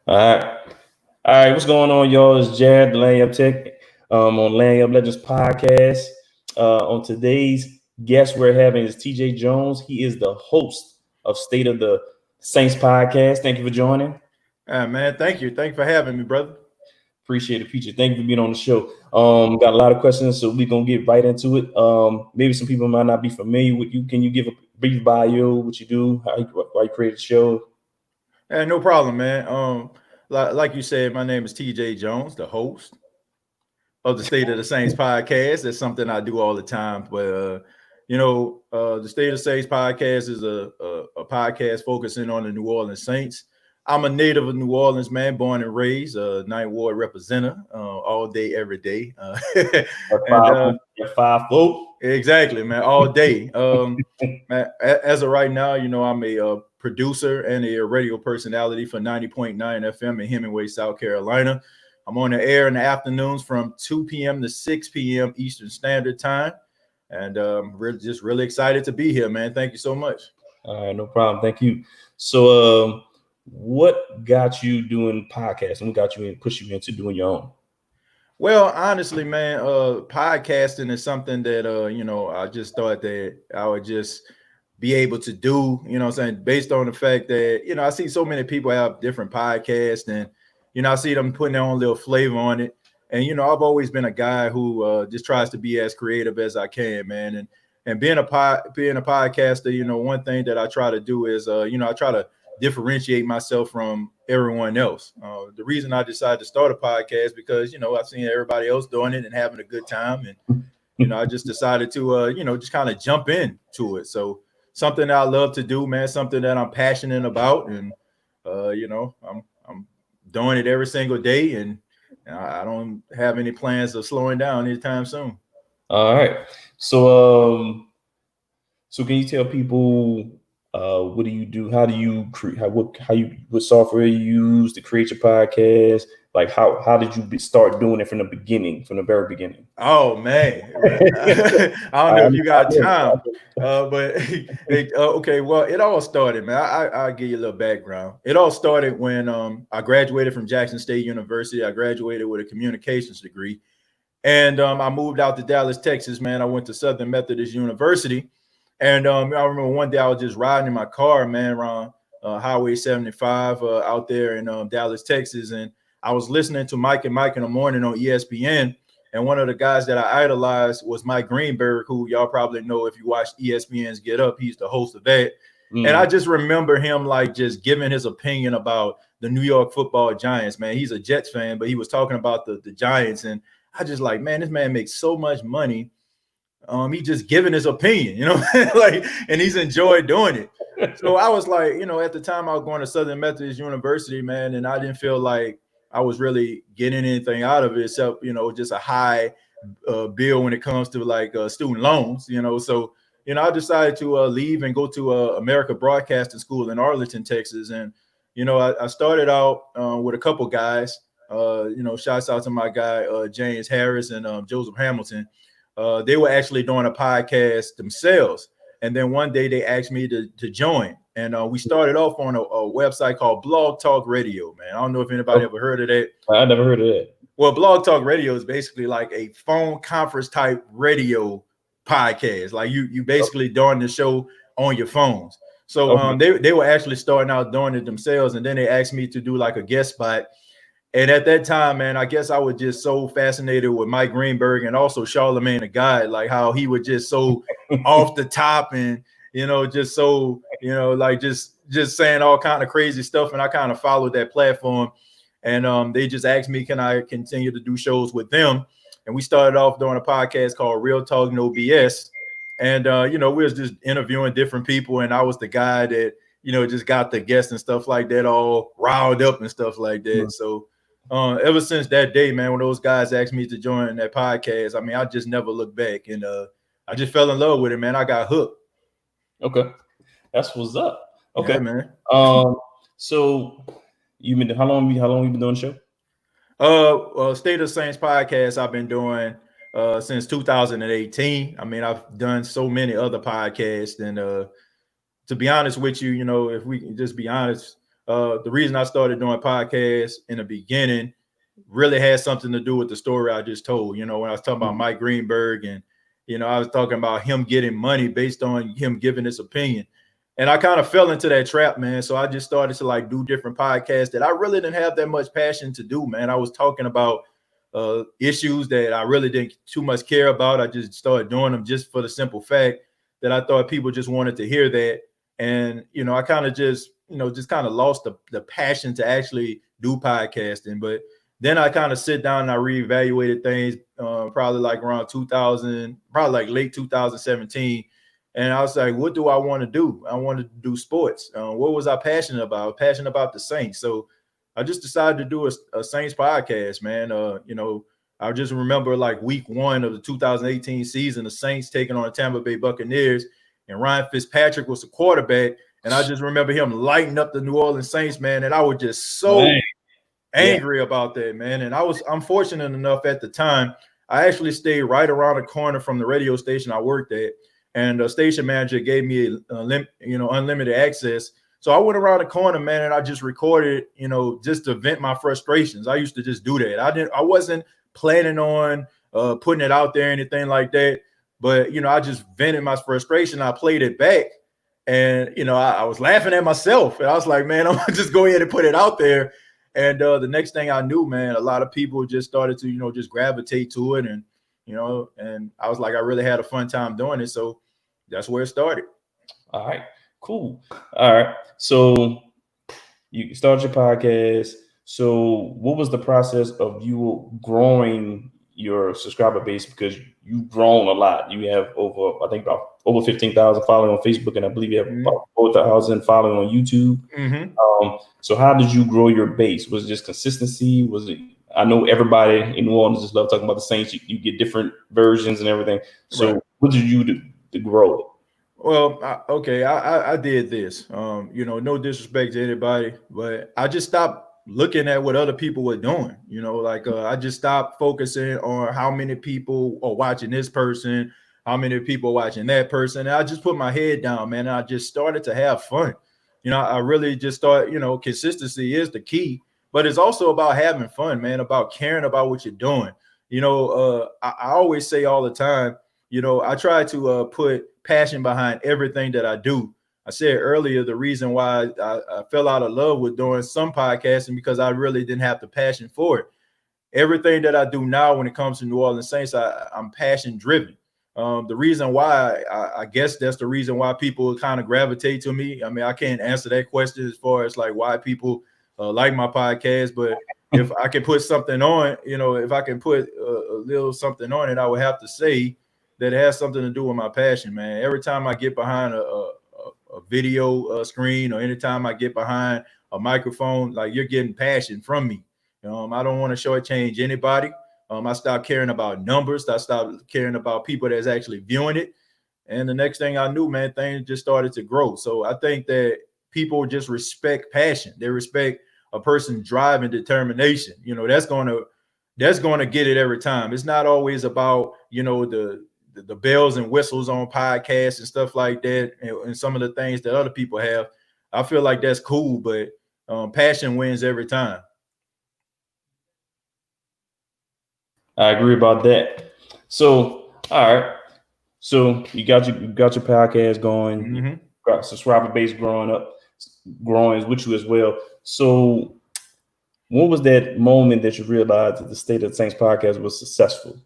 All right. All right. What's going on, y'all? It's Jared, the Layup Tech, on Layup Legends podcast. On today's guest we're having is TJ Jones. He is the host of State of the Saints podcast. Thank you for joining. Man, thank you. Thank you for having me, brother. Appreciate it, Peachy. Thank you for being on the show. Got a lot of questions, so we're gonna get right into it. Maybe some people might not be familiar with you. Can you give a brief bio, what you do, why you created the show? No problem, man. Like you said, my name is TJ Jones, the host of the State of the Saints podcast. That's something I do all the time. But the State of the Saints podcast is a podcast focusing on the New Orleans Saints. I'm a native of New Orleans, man, born and raised, Ninth Ward representative, all day, every day. Five foot. Exactly, man, all day. Man, as of right now, I'm a producer and a radio personality for 90.9 FM in Hemingway, South Carolina. I'm on the air in the afternoons from 2 p.m. to 6 p.m. Eastern Standard Time. And just really excited to be here, man. Thank you so much. All right, no problem. Thank you. So, what got you doing podcasting? What got you pushed you into doing your own? Well, honestly, man, podcasting is something that I just thought that I would just be able to do, what I'm saying, based on the fact that, I see so many people have different podcasts and, I see them putting their own little flavor on it. And, I've always been a guy who just tries to be as creative as I can, man. And being a podcaster, one thing that I try to do is, I try to differentiate myself from everyone else. The reason I decided to start a podcast because, I've seen everybody else doing it and having a good time. And, I just decided to, just kind of jump into it. So something that I love to do, man, something that I'm passionate about. And, I'm doing it every single day. And I don't have any plans of slowing down anytime soon. All right. So can you tell people what do you do? How do you create? What software you use to create your podcast? Like how did you start doing it from the beginning, from the very beginning? Oh man, I don't know if you got time, but okay. Well, it all started, man. I'll give you a little background. It all started when I graduated from Jackson State University. I graduated with a communications degree, and I moved out to Dallas, Texas. Man, I went to Southern Methodist University. And I remember one day I was just riding in my car, man, around Highway 75 out there in Dallas, Texas. And I was listening to Mike and Mike in the morning on ESPN. And one of the guys that I idolized was Mike Greenberg, who y'all probably know if you watch ESPN's Get Up. He's the host of that. And I just remember him like just giving his opinion about the New York Football Giants, man. He's a Jets fan, but he was talking about the Giants. And I just like, man, this man makes so much money. He just giving his opinion, like, and he's enjoyed doing it. So I was like, at the time I was going to Southern Methodist University, man, and I didn't feel like I was really getting anything out of it except, just a high bill when it comes to like student loans, So, I decided to leave and go to America Broadcasting School in Arlington, Texas. And, I started out with a couple guys, shouts out to my guy, James Harris and Joseph Hamilton. They were actually doing a podcast themselves. And then one day they asked me to join. And we started off on a website called Blog Talk Radio, man. I don't know if anybody ever heard of that. I never heard of that. Well, Blog Talk Radio is basically like a phone conference type radio podcast. Like you basically doing the show on your phones. So they were actually starting out doing it themselves. And then they asked me to do like a guest spot. And at that time, man, I guess I was just so fascinated with Mike Greenberg and also Charlemagne the God, like how he was just so off the top and, just so, like just saying all kind of crazy stuff. And I kind of followed that platform. And they just asked me, can I continue to do shows with them? And we started off doing a podcast called Real Talk No BS. And, we was just interviewing different people. And I was the guy that, just got the guests and stuff like that all riled up and stuff like that. Mm-hmm. So ever since that day, man, when those guys asked me to join that podcast, I mean, I just never looked back, and I just fell in love with it, man. I got hooked. Okay, that's what's up. Okay, yeah, man. So you been how long you been doing the show? State of Saints podcast I've been doing since 2018. I mean, I've done so many other podcasts, and to be honest with you, if we can just be honest. the reason I started doing podcasts in the beginning really had something to do with the story I just told. When I was talking about Mike Greenberg, and I was talking about him getting money based on him giving his opinion. And I kind of fell into that trap, man. So I just started to do different podcasts that I really didn't have that much passion to do, man. I was talking about issues that I really didn't too much care about. I just started doing them just for the simple fact that I thought people just wanted to hear that. And, I kind of just kind of lost the passion to actually do podcasting. But then I kind of sit down and I reevaluated things probably around 2000, probably late 2017. And I was like, what do I want to do? I wanted to do sports. What was I passionate about? I was passionate about the Saints. So I just decided to do a Saints podcast, man. I just remember week 1 of the 2018 season, the Saints taking on the Tampa Bay Buccaneers, and Ryan Fitzpatrick was the quarterback. And I just remember him lighting up the New Orleans Saints, man. And I was just so angry about that, man. And I'm fortunate enough at the time, I actually stayed right around the corner from the radio station I worked at. And the station manager gave me unlimited access. So I went around the corner, man, and I just recorded, just to vent my frustrations. I used to just do that. I wasn't planning on putting it out there or anything like that. But, I just vented my frustration. I played it back, and, I was laughing at myself. And I was like, man, I'm going to just go ahead and put it out there. And the next thing I knew, man, a lot of people just started to, just gravitate to it. And, and I was like, I really had a fun time doing it. So that's where it started. All right, cool. All right. So you started your podcast. So what was the process of you growing your subscriber base? Because you've grown a lot. You have over 15,000 following on Facebook, and I believe you have about 4,000 following on YouTube. So how did you grow your base? Was it just consistency? Was it? I know everybody in New Orleans just love talking about the Saints. You get different versions and everything. So what did you do to grow it? Well, I did this. No disrespect to anybody, but I just stopped looking at what other people were doing. I just stopped focusing on how many people are watching this person, how many people are watching that person. And I just put my head down, man. And I just started to have fun. I really just thought, consistency is the key, but it's also about having fun, man, about caring about what you're doing. I always say all the time, I try to put passion behind everything that I do. I said earlier, the reason why I fell out of love with doing some podcasting because I really didn't have the passion for it. Everything that I do now when it comes to New Orleans Saints, I'm passion driven. The reason why, I guess that's the reason why people kind of gravitate to me. I mean, I can't answer that question as far as why people like my podcast, but if I can put something on, if I can put a little something on it, I would have to say that it has something to do with my passion, man. Every time I get behind a video screen, or anytime I get behind a microphone, you're getting passion from me. I don't want to shortchange anybody. I stopped caring about numbers. I stopped caring about people that's actually viewing it. And the next thing I knew, man, things just started to grow. So I think that people just respect passion. They respect a person's drive and determination. That's going to get it every time. It's not always about, the bells and whistles on podcasts and stuff like that, and some of the things that other people have. I feel like that's cool, but passion wins every time. I agree about that. So, all right. So you got your podcast going, you got subscriber base growing with you as well. So what was that moment that you realized that the State of the Saints podcast was successful?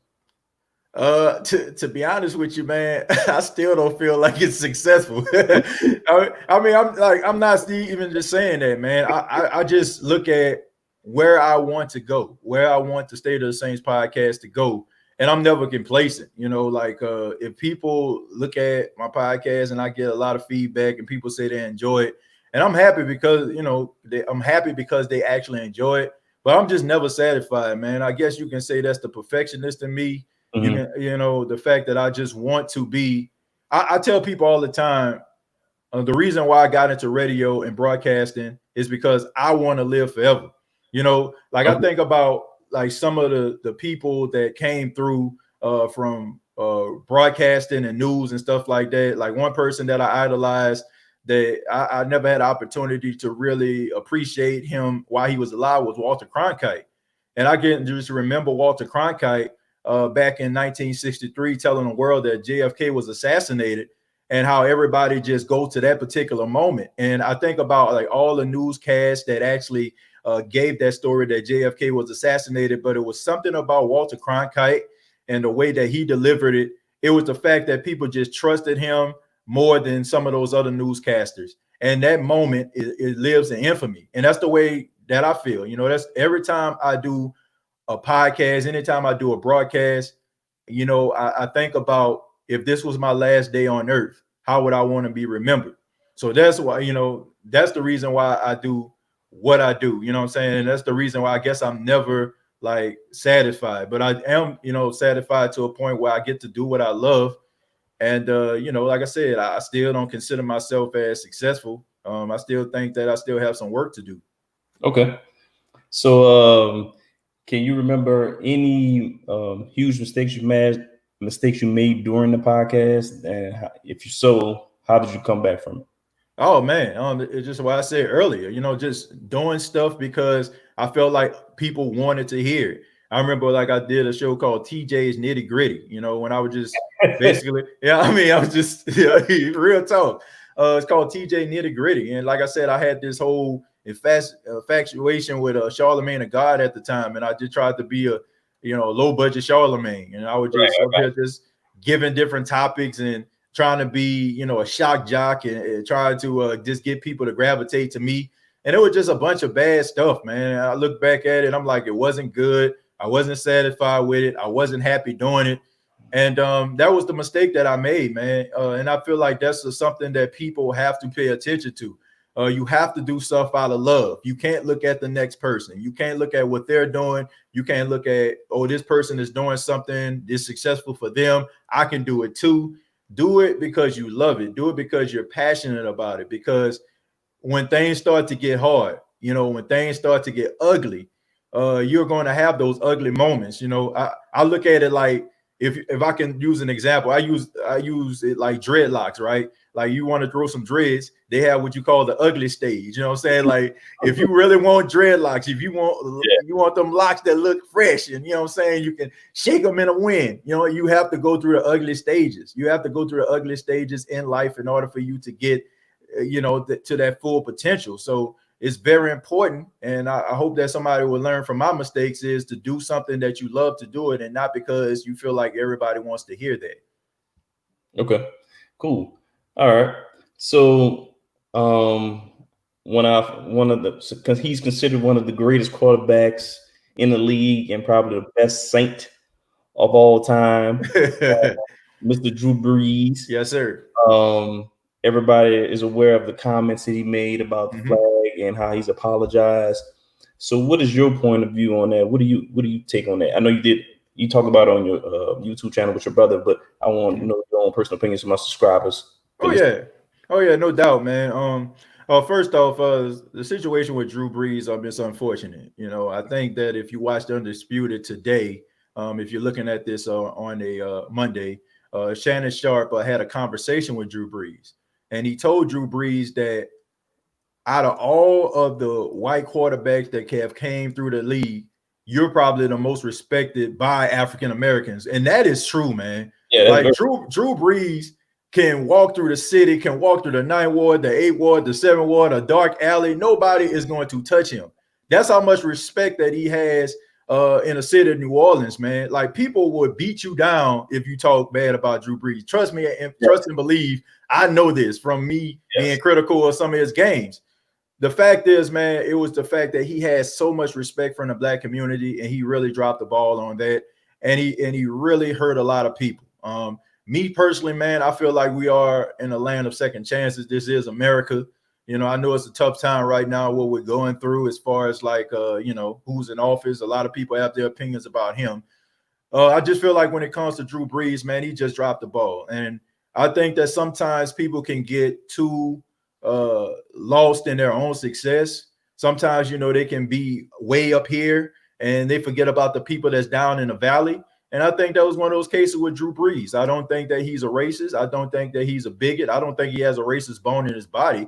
To be honest with you, man, I still don't feel like it's successful. I mean, I'm not even just saying that, man. I just look at where I want to go, where I want the State of the Saints podcast to go, and I'm never complacent. If people look at my podcast and I get a lot of feedback and people say they enjoy it, and I'm happy because they actually enjoy it. But I'm just never satisfied, man. I guess you can say that's the perfectionist in me. You can, the fact that I just want to be. I tell people all the time, the reason why I got into radio and broadcasting is because I want to live forever. I think about some of the people that came through from broadcasting and news and stuff like that. Like one person that I idolized that I never had an opportunity to really appreciate him while he was alive was Walter Cronkite. And I can just remember Walter Cronkite back in 1963 telling the world that JFK was assassinated and how everybody just go to that particular moment. And I think about like all the newscasts that actually gave that story that JFK was assassinated, but it was something about Walter Cronkite and the way that he delivered it. It was the fact that people just trusted him more than some of those other newscasters. And that moment, it lives in infamy. And that's the way that I feel. You know, that's every time I do a podcast, anytime I do a broadcast, you know, I think about if this was my last day on earth, how would I want to be remembered? So that's why, you know, that's the reason why I do what I do. You know what I'm saying? And that's the reason why I guess I'm never like satisfied, but I am, you know, satisfied to a point where I get to do what I love. And you know, like I said, I still don't consider myself as successful. I still think that I still have some work to do. Okay. So can you remember any huge mistakes you made during the podcast? And if you so, how did you come back from it? Oh man, it's just what I said earlier. You know, just doing stuff because I felt like people wanted to hear it. I remember like I did a show called TJay's Nitty Gritty. You know, when I was just basically, yeah, I mean, I was just real talk. It's called TJ Nitty Gritty, and like I said, I had this whole infatuation with Charlemagne the God at the time, and I just tried to be a low budget Charlemagne, and I was just up here just giving different topics and trying to be, a shock jock and trying to just get people to gravitate to me. And it was just a bunch of bad stuff, man. I look back at it, I'm like, it wasn't good. I wasn't satisfied with it. I wasn't happy doing it. And that was the mistake that I made, man. And I feel like that's something that people have to pay attention to. You have to do stuff out of love. You can't look at the next person. You can't look at what they're doing. You can't look at, oh, this person is doing something that's successful for them. I can do it too. Do it because you love it. Do it because you're passionate about it. Because when things start to get hard, when things start to get ugly, you're going to have those ugly moments. I look at it like, if I can use an example, I use it like dreadlocks, right? Like you want to grow some dreads, they have what you call the ugly stage. You know what I'm saying? Like if you really want dreadlocks, if you want them locks that look fresh, and you know what I'm saying, you can shake them in a wind. You have to go through the ugly stages. You have to go through the ugly stages in life in order for you to get, to that full potential. So it's very important, and I hope that somebody will learn from my mistakes is to do something that you love to do it, and not because you feel like everybody wants to hear that. Okay, cool. All right. So, because he's considered one of the greatest quarterbacks in the league and probably the best Saint of all time, Mr. Drew Brees. Yes, sir. Everybody is aware of the comments that he made about the flag and how he's apologized. So, what is your point of view on that? What do you take on that? I know you talk about it on your YouTube channel with your brother, but I want to know your own personal opinions from my subscribers. Oh yeah, no doubt, man. First off, the situation with Drew Brees is unfortunate. I think that if you watched Undisputed today, if you're looking at this on a Monday, Shannon Sharp had a conversation with Drew Brees, and he told Drew Brees that out of all of the white quarterbacks that have came through the league, you're probably the most respected by African Americans, and that is true, man. Yeah, like Drew Brees can walk through the city, can walk through the 9th Ward, the 8th Ward, the 7th Ward, a dark alley. Nobody is going to touch him. That's how much respect that he has in the city of New Orleans, man. Like people would beat you down if you talk bad about Drew Brees. Trust me, and trust and believe. I know this from me being critical of some of his games. The fact is, man, it was the fact that he has so much respect from the black community, and he really dropped the ball on that, and he really hurt a lot of people. Me personally, man, I feel like we are in a land of second chances. This is America. I know it's a tough time right now, what we're going through as far as like, who's in office. A lot of people have their opinions about him. I just feel like when it comes to Drew Brees, man, he just dropped the ball. And I think that sometimes people can get too lost in their own success. Sometimes, they can be way up here and they forget about the people that's down in the valley. And I think that was one of those cases with Drew Brees. I don't think that he's a racist. I don't think that he's a bigot. I don't think he has a racist bone in his body.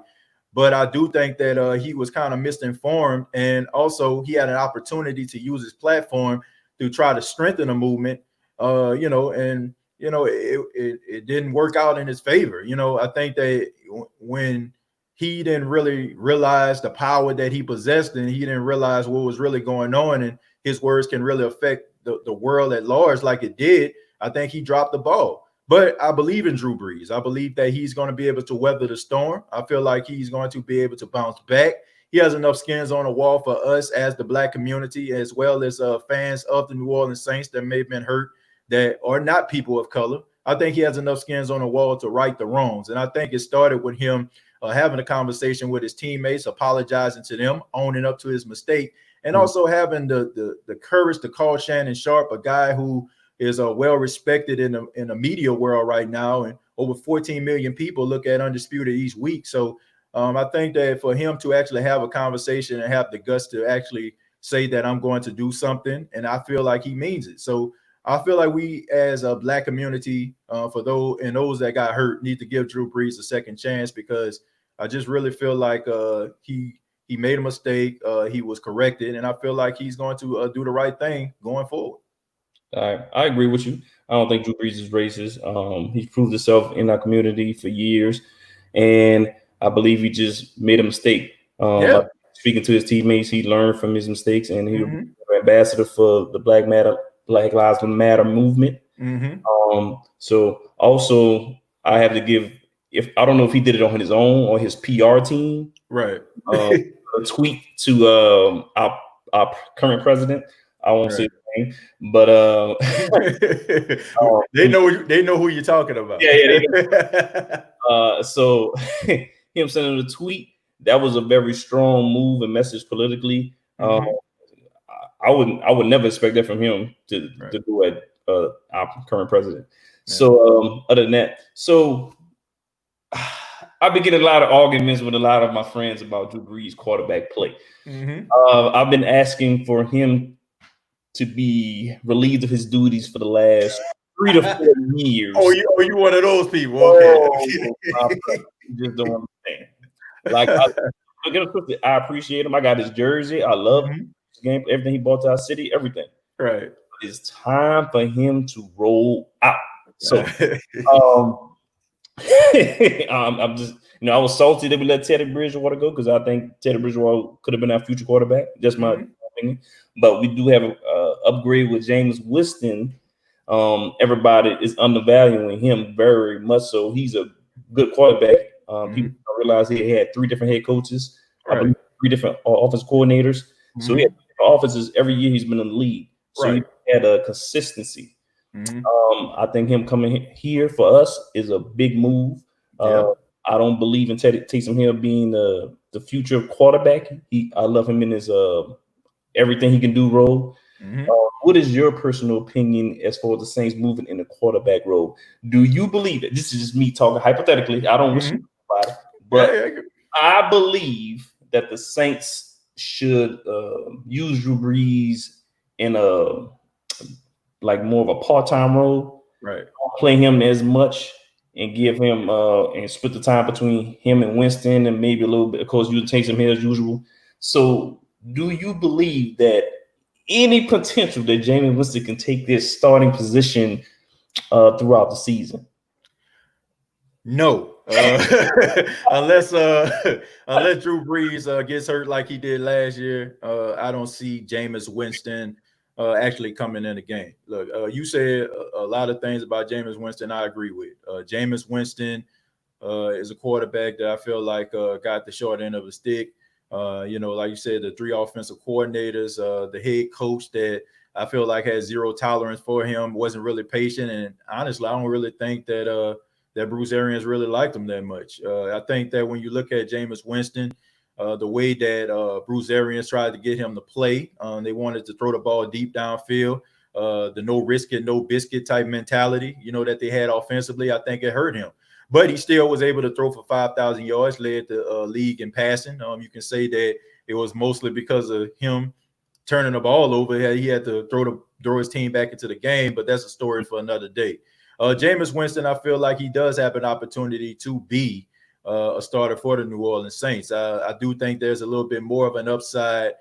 But I do think that he was kind of misinformed. And also he had an opportunity to use his platform to try to strengthen the movement, and it didn't work out in his favor. I think that when he didn't really realize the power that he possessed, and he didn't realize what was really going on, and his words can really affect the world at large like it did, I think he dropped the ball. But I believe in Drew Brees. I believe that he's going to be able to weather the storm. I feel like he's going to be able to bounce back. He has enough skins on the wall for us as the Black community, as well as fans of the New Orleans Saints that may have been hurt, that are not people of color. I think he has enough skins on the wall to right the wrongs. And I think it started with him having a conversation with his teammates, apologizing to them, owning up to his mistake, and also having the courage to call Shannon Sharpe, a guy who is well respected in the media world right now, and over 14 million people look at Undisputed each week. So I think that for him to actually have a conversation and have the guts to actually say that I'm going to do something, and I feel like he means it. So I feel like we as a Black community, for those that got hurt, need to give Drew Brees a second chance, because I just really feel like he made a mistake. He was corrected, and I feel like he's going to do the right thing going forward. I agree with you. I don't think Drew Brees is racist. He's proved himself in our community for years, and I believe he just made a mistake. Speaking to his teammates, he learned from his mistakes, and he was an ambassador for the Black Lives Matter movement. So also, I have to give, I don't know if he did it on his own or his PR team, right? A tweet to our current president. I won't say his name, but they know who you're talking about. Yeah. So him sending a tweet, that was a very strong move and message politically. I would never expect that from him to do it, our current president. So other than that, so I've been getting a lot of arguments with a lot of my friends about Drew Brees' quarterback play. I've been asking for him to be relieved of his duties for the last 3 to 4 years. Oh, you one of those people? Okay. You just don't understand. Like, I appreciate him. I got his jersey. I love his game, everything he brought to our city, everything. Right. But it's time for him to roll out. So, I'm just, I was salty that we let Teddy Bridgewater go, because I think Teddy Bridgewater could have been our future quarterback. Just my opinion. But we do have an upgrade with Jameis Winston. Everybody is undervaluing him very much. So he's a good quarterback. People don't realize he had 3 different head coaches, I believe 3 different offensive coordinators. So he had different offenses every year he's been in the league. So he had a consistency. I think him coming here for us is a big move. I don't believe in Taysom Hill being the future quarterback. I love him in his everything he can do role. What is your personal opinion as far as the Saints moving in the quarterback role? Do you believe it? This is just me talking hypothetically. I don't wish about it, but I believe that the Saints should use Drew Brees in a more of a part-time role. Right. Don't play him as much and give him and split the time between him and Winston, and maybe a little bit, of course, you take some here as usual. So do you believe that any potential that Jameis Winston can take this starting position throughout the season? No, unless Drew Brees gets hurt like he did last year. I don't see Jameis Winston actually coming in the game. Look, you said a lot of things about Jameis Winston I agree with. Jameis Winston is a quarterback that I feel like got the short end of the stick. Like you said, the 3 offensive coordinators, the head coach that I feel like had zero tolerance for him, wasn't really patient. And honestly, I don't really think that that Bruce Arians really liked him that much. I think that when you look at Jameis Winston, the way that Bruce Arians tried to get him to play, they wanted to throw the ball deep downfield, the no risk it, no biscuit type mentality, that they had offensively. I think it hurt him. But he still was able to throw for 5,000 yards, led the league in passing. You can say that it was mostly because of him turning the ball over. He had to throw his team back into the game, but that's a story for another day. Jameis Winston, I feel like he does have an opportunity to be a starter for the New Orleans Saints. I do think there's a little bit more of an upside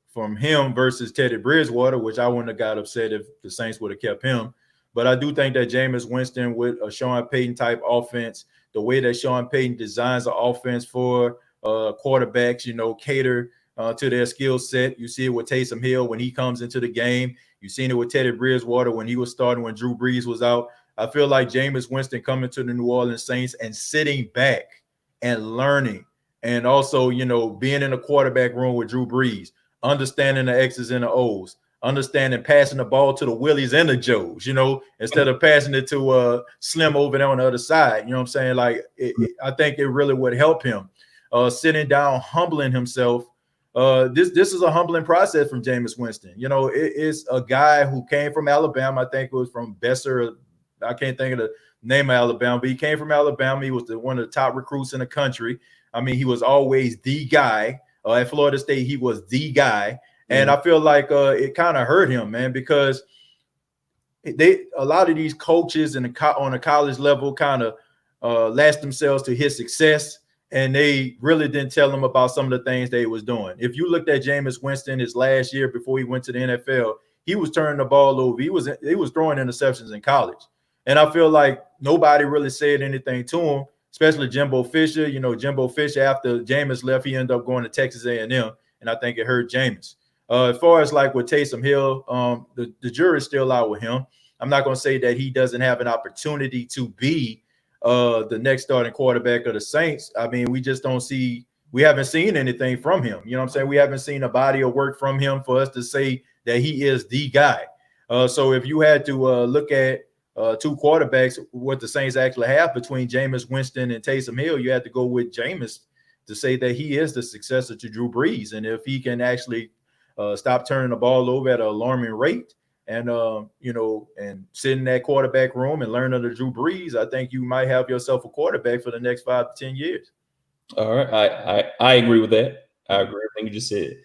from him versus Teddy Bridgewater, which I wouldn't have got upset if the Saints would have kept him. But I do think that Jameis Winston with a Sean Payton type offense, the way that Sean Payton designs the offense for quarterbacks, cater to their skill set. You see it with Taysom Hill when he comes into the game. You've seen it with Teddy Bridgewater when he was starting, when Drew Brees was out. I feel like Jameis Winston coming to the New Orleans Saints and sitting back and learning, and also, being in a quarterback room with Drew Brees, understanding the X's and the O's, understanding passing the ball to the Willies and the Joes, instead of passing it to Slim over there on the other side. You know what I'm saying? Like, I think it really would help him sitting down, humbling himself. This is a humbling process from Jameis Winston. It's a guy who came from Alabama. I think it was from Besser. I can't think of the name of Alabama, but he came from Alabama. He was one of the top recruits in the country. I mean, he was always the guy. At Florida State, he was the guy. And I feel like it kind of hurt him, man, because a lot of these coaches on a college level kind of latched themselves to his success, and they really didn't tell him about some of the things they was doing. If you looked at Jameis Winston his last year before he went to the NFL, he was turning the ball over. He was throwing interceptions in college. And I feel like nobody really said anything to him, especially Jimbo Fisher. Jimbo Fisher, after Jameis left, he ended up going to Texas A&M, and I think it hurt Jameis. As far as like with Taysom Hill, the jury's still out with him. I'm not going to say that he doesn't have an opportunity to be the next starting quarterback of the Saints. I mean, we haven't seen anything from him. You know what I'm saying? We haven't seen a body of work from him for us to say that he is the guy. So if you had to look at two quarterbacks, what the Saints actually have between Jameis Winston and Taysom Hill, you had to go with Jameis to say that he is the successor to Drew Brees. And if he can actually stop turning the ball over at an alarming rate and, and sit in that quarterback room and learn under Drew Brees, I think you might have yourself a quarterback for the next 5 to 10 years. All right. I agree with that. I agree with everything you just said.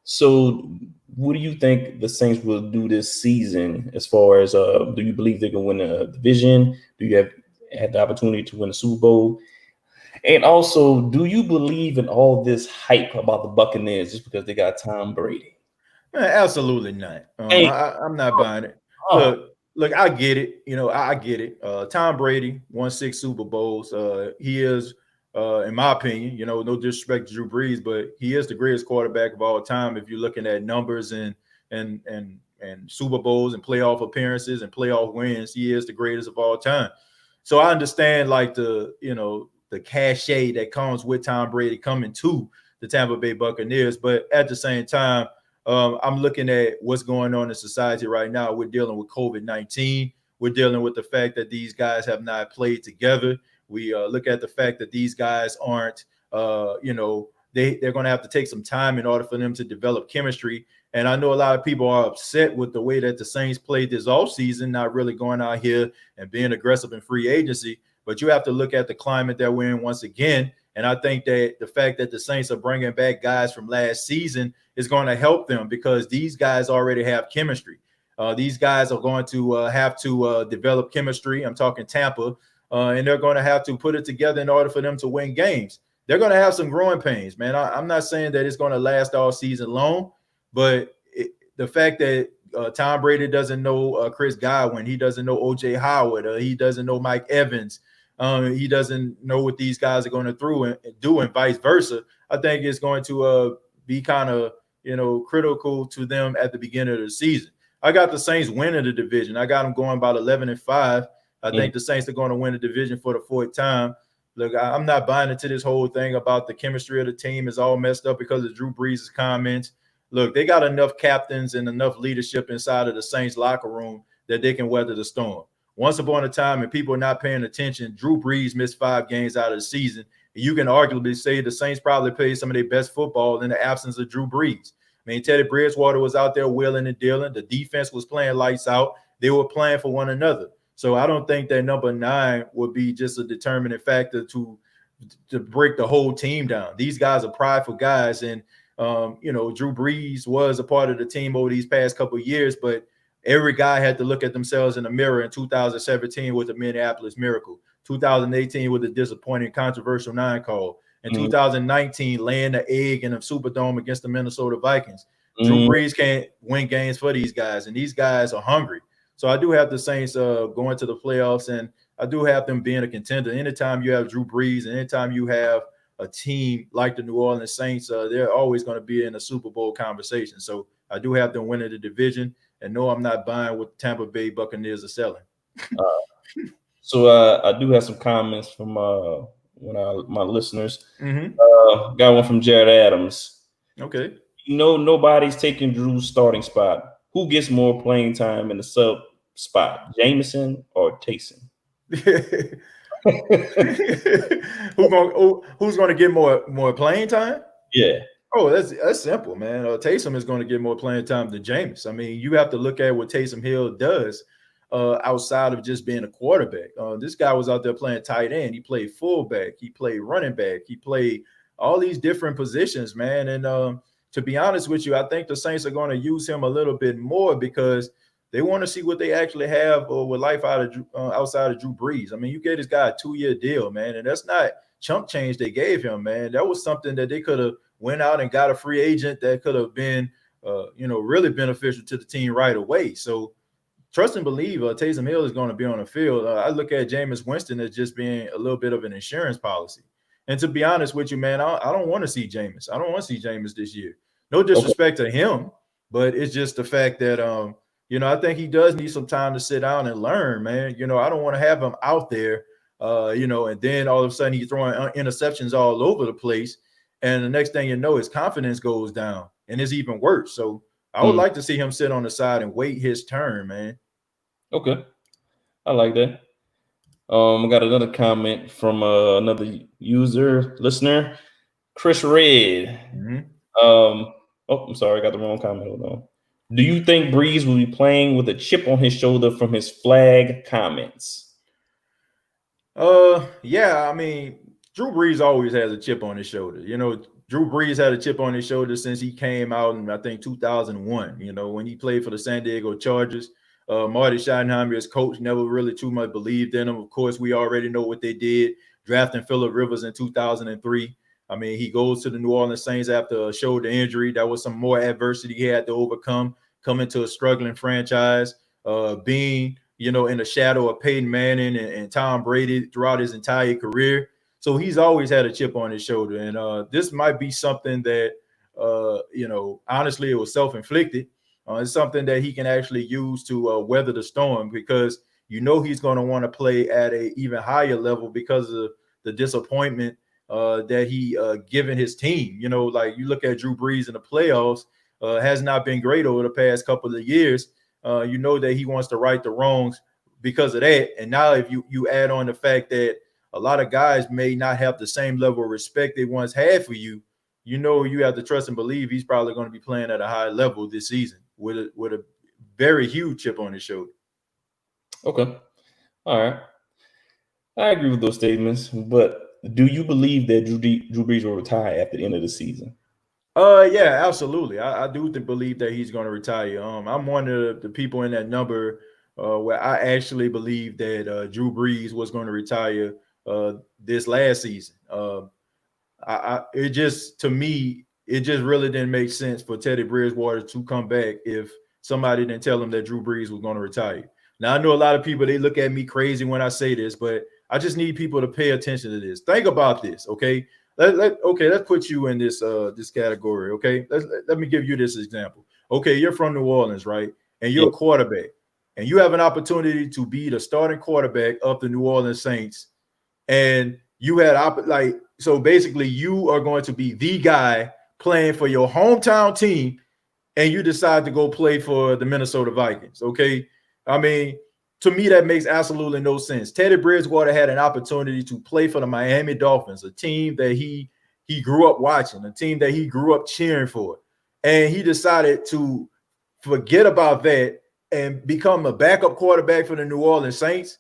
So what do you think the Saints will do this season as far as do you believe they can win a division? Do you have the opportunity to win a Super Bowl? And also, do you believe in all this hype about the Buccaneers just because they got Tom Brady? Man, absolutely not. I'm not buying it. Look, I get it. I get it. Tom Brady won 6 Super Bowls. He is, in my opinion, no disrespect to Drew Brees, but he is the greatest quarterback of all time. If you're looking at numbers and Super Bowls and playoff appearances and playoff wins, he is the greatest of all time. So I understand like the cachet that comes with Tom Brady coming to the Tampa Bay Buccaneers, but at the same time, I'm looking at what's going on in society right now. We're dealing with COVID-19. We're dealing with the fact that these guys have not played together. We look at the fact that these guys aren't, they're going to have to take some time in order for them to develop chemistry. And I know a lot of people are upset with the way that the Saints played this offseason, not really going out here and being aggressive in free agency. But you have to look at the climate that we're in once again. And I think that the fact that the Saints are bringing back guys from last season is going to help them because these guys already have chemistry. These guys are going to have to develop chemistry. I'm talking Tampa. And they're going to have to put it together in order for them to win games. They're going to have some growing pains, man. I'm not saying that it's going to last all season long, but the fact that Tom Brady doesn't know Chris Godwin, he doesn't know O.J. Howard, he doesn't know Mike Evans, he doesn't know what these guys are going to do and vice versa. I think it's going to be kind of, critical to them at the beginning of the season. I got the Saints winning the division. I got them going about 11-5. I think the Saints are going to win the division for the 4th time. Look, I'm not buying into this whole thing about the chemistry of the team is all messed up because of Drew Brees' comments. Look, they got enough captains and enough leadership inside of the Saints locker room that they can weather the storm. Once upon a time, and people are not paying attention, Drew Brees missed 5 games out of the season. And you can arguably say the Saints probably played some of their best football in the absence of Drew Brees. I mean, Teddy Bridgewater was out there wheeling and dealing. The defense was playing lights out. They were playing for one another. So I don't think that number 9 would be just a determining factor to break the whole team down. These guys are prideful guys, and Drew Brees was a part of the team over these past couple of years, but every guy had to look at themselves in the mirror in 2017 with the Minneapolis Miracle, 2018 with the disappointing controversial 9 call, and 2019 laying the egg in the Superdome against the Minnesota Vikings. Drew Brees can't win games for these guys, and these guys are hungry. So I do have the Saints going to the playoffs, and I do have them being a contender. Anytime you have Drew Brees, and anytime you have a team like the New Orleans Saints, they're always going to be in a Super Bowl conversation. So I do have them winning the division, and no, I'm not buying what Tampa Bay Buccaneers are selling. So I do have some comments from my listeners. Got one from Jared Adams. Okay. Nobody's taking Drew's starting spot. Who gets more playing time in the sub spot, Jameson or Taysom? Who's going to get more playing time? Yeah. Oh, that's simple, man. Taysom is going to get more playing time than Jameis. I mean, you have to look at what Taysom Hill does outside of just being a quarterback. This guy was out there playing tight end. He played fullback. He played running back. He played all these different positions, man. And to be honest with you, I think the Saints are going to use him a little bit more because they want to see what they actually have with life outside of Drew Brees. I mean, you gave this guy a 2-year deal, man, and that's not chump change they gave him, man. That was something that they could have went out and got a free agent that could have been, really beneficial to the team right away. So trust and believe Taysom Hill is going to be on the field. I look at Jameis Winston as just being a little bit of an insurance policy. And to be honest with you, man, I don't want to see Jameis. I don't want to see Jameis this year. No disrespect to him, but it's just the fact that, I think he does need some time to sit down and learn, man. I don't want to have him out there, and then all of a sudden he's throwing interceptions all over the place. And the next thing you know, his confidence goes down and it's even worse. So I would like to see him sit on the side and wait his turn, man. Okay. I like that. I got another comment from another listener, Chris Red. I'm sorry, I got the wrong comment. Hold on. Do you think Brees will be playing with a chip on his shoulder from his flag comments? Yeah, I mean, Drew Brees always has a chip on his shoulder. Drew Brees had a chip on his shoulder since he came out in, I think, 2001, when he played for the San Diego Chargers. Marty Schottenheimer, his coach, never really too much believed in him. Of course, we already know what they did, drafting Phillip Rivers in 2003. I mean, he goes to the New Orleans Saints after a shoulder injury. That was some more adversity he had to overcome, coming to a struggling franchise, being, in the shadow of Peyton Manning and Tom Brady throughout his entire career. So he's always had a chip on his shoulder. And this might be something that, honestly, it was self-inflicted. It's something that he can actually use to weather the storm because he's going to want to play at an even higher level because of the disappointment that he given his team. Like you look at Drew Brees in the playoffs, has not been great over the past couple of years. That he wants to right the wrongs because of that. And now if you add on the fact that a lot of guys may not have the same level of respect they once had for you, you have to trust and believe he's probably going to be playing at a high level this season with a very huge chip on his shoulder. Okay. All right. I agree with those statements, but do you believe that Drew Brees will retire at the end of the season? Yeah, absolutely. I do believe that he's going to retire. I'm one of the people in that number where I actually believe that Drew Brees was going to retire this last season. It just really didn't make sense for Teddy Bridgewater to come back if somebody didn't tell him that Drew Brees was going to retire. Now, I know a lot of people, they look at me crazy when I say this, but I just need people to pay attention to this. Think about this, okay? Let's put you in this category, okay? Let me give you this example. Okay, you're from New Orleans, right? And you're a quarterback, and you have an opportunity to be the starting quarterback of the New Orleans Saints, and you had so basically you are going to be the guy playing for your hometown team, and you decide to go play for the Minnesota Vikings, okay? I mean, to me, that makes absolutely no sense. Teddy Bridgewater had an opportunity to play for the Miami Dolphins, a team that he grew up watching, a team that he grew up cheering for. And he decided to forget about that and become a backup quarterback for the New Orleans Saints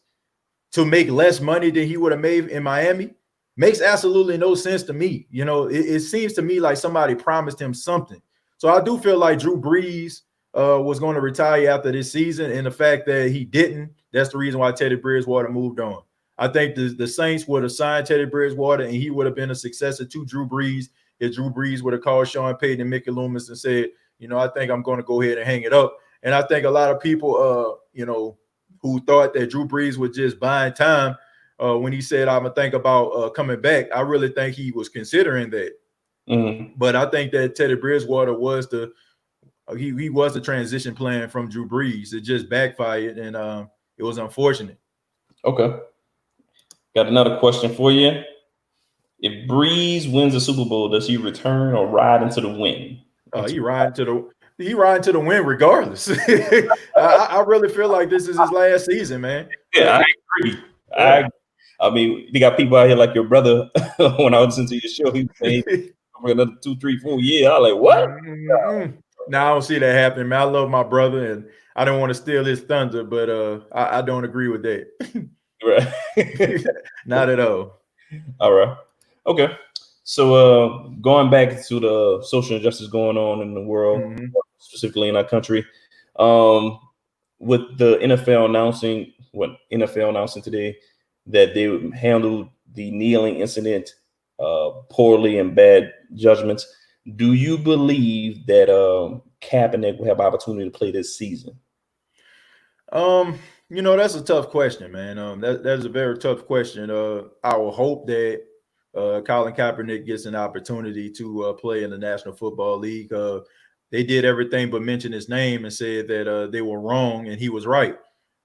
to make less money than he would have made in Miami. Makes absolutely no sense to me. It seems to me like somebody promised him something. So I do feel like Drew Brees was going to retire after this season, and the fact that he didn't, that's the reason why Teddy Bridgewater moved on. I think the Saints would have signed Teddy Bridgewater, and he would have been a successor to Drew Brees if Drew Brees would have called Sean Payton and Mickey Loomis and said, I think I'm going to go ahead and hang it up. And I think a lot of people, who thought that Drew Brees was just buying time when he said, I'm going to think about coming back, I really think he was considering that. Mm-hmm. But I think that Teddy Bridgewater was he was the transition plan from Drew Brees. It just backfired, and it was unfortunate. Okay. Got another question for you. If Brees wins the Super Bowl, does he return or ride into the win? He ride to the win regardless. I really feel like this is his last season, man. Yeah, I agree. Yeah. I mean, you got people out here like your brother. When I was listening to your show, he was saying for another 2, 3, 4 years. I was like, what? Mm-hmm. No, I don't see that happening, man. I love my brother, and I don't want to steal his thunder, but I don't agree with that. Right. Not at all. All right. Okay. So going back to the social injustice going on in the world, mm-hmm. specifically in our country, with the NFL announcing today that they handled the kneeling incident poorly and bad judgments. Do you believe that Kaepernick will have opportunity to play this season? That's a tough question, man. That's a very tough question. I will hope that Colin Kaepernick gets an opportunity to play in the National Football League. They did everything but mention his name and said that they were wrong and he was right.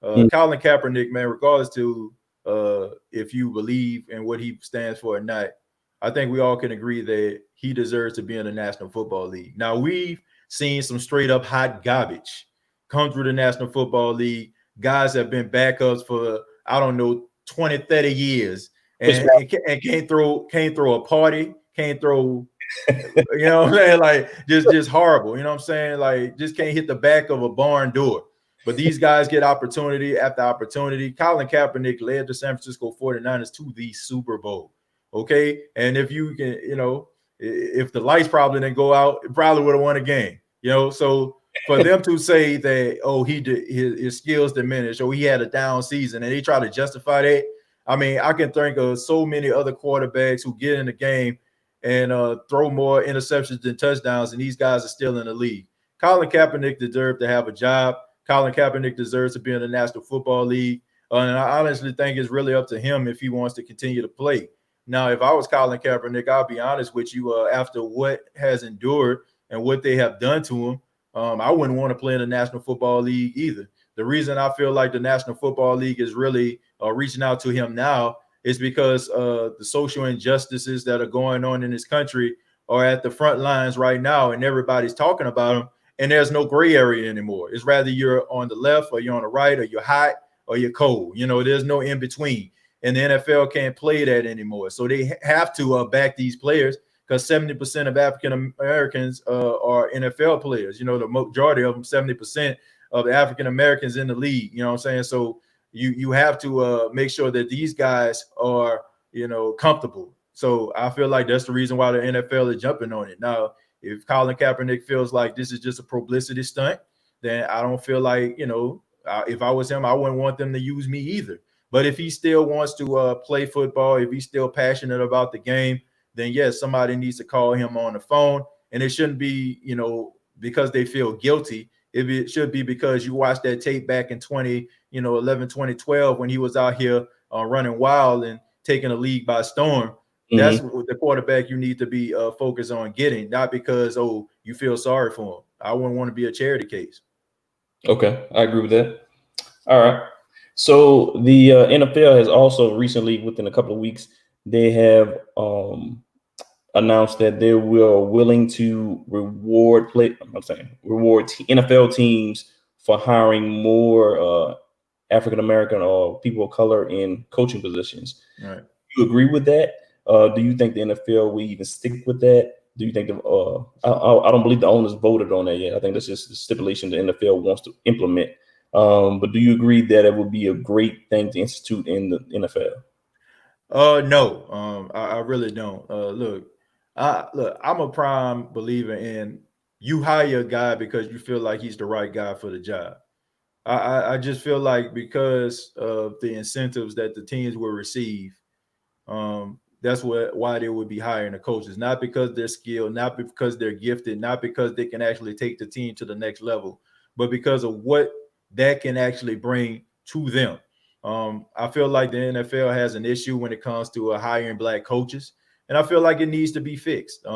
Colin Kaepernick, man, regardless to if you believe in what he stands for or not, I think we all can agree that he deserves to be in the National Football League. Now, we've seen some straight up hot garbage come through the National Football League. Guys have been backups for, 20, 30 years and can't throw a party, can't throw, what I'm saying? Like just horrible. You know what I'm saying? Like just can't hit the back of a barn door. But these guys get opportunity after opportunity. Colin Kaepernick led the San Francisco 49ers to the Super Bowl. Okay. And if you can, if the lights probably didn't go out, it probably would have won a game, So for them to say that, he did his skills diminished or he had a down season and they try to justify that. I mean, I can think of so many other quarterbacks who get in the game and throw more interceptions than touchdowns, and these guys are still in the league. Colin Kaepernick deserves to have a job. Colin Kaepernick deserves to be in the National Football League. And I honestly think it's really up to him if he wants to continue to play. Now, if I was Colin Kaepernick, I'll be honest with you, after what has endured and what they have done to him, I wouldn't want to play in the National Football League either. The reason I feel like the National Football League is really reaching out to him now is because the social injustices that are going on in this country are at the front lines right now, and everybody's talking about them, and there's no gray area anymore. It's rather you're on the left or you're on the right or you're hot or you're cold. There's no in between. And the NFL can't play that anymore. So they have to back these players because 70% of African Americans are NFL players. The majority of them, 70% of the African Americans in the league. You know what I'm saying? So you have to make sure that these guys are, comfortable. So I feel like that's the reason why the NFL is jumping on it. Now, if Colin Kaepernick feels like this is just a publicity stunt, then I don't feel like, if I was him, I wouldn't want them to use me either. But if he still wants to play football, if he's still passionate about the game, then yes, somebody needs to call him on the phone. And it shouldn't be, because they feel guilty. It should be because you watched that tape back in 2011, 2012, when he was out here running wild and taking the league by storm. Mm-hmm. That's the quarterback you need to be focused on getting, not because, you feel sorry for him. I wouldn't want to be a charity case. Okay, I agree with that. All right. So the NFL has also recently, within a couple of weeks, they have announced that they were willing to reward NFL teams for hiring more African American or people of color in coaching positions. All right. Do you agree with that? Do you think the NFL will even stick with that? Do you think I don't believe the owners voted on that yet. I think that's just the stipulation the NFL wants to implement. But do you agree that it would be a great thing to institute in the NFL? No, I really don't. Look, I'm a prime believer in you hire a guy because you feel like he's the right guy for the job. I just feel like because of the incentives that the teams will receive, that's why they would be hiring the coaches, not because they're skilled, not because they're gifted, not because they can actually take the team to the next level, but because of what that can actually bring to them. I feel like the NFL has an issue when it comes to hiring black coaches, and I feel like it needs to be fixed.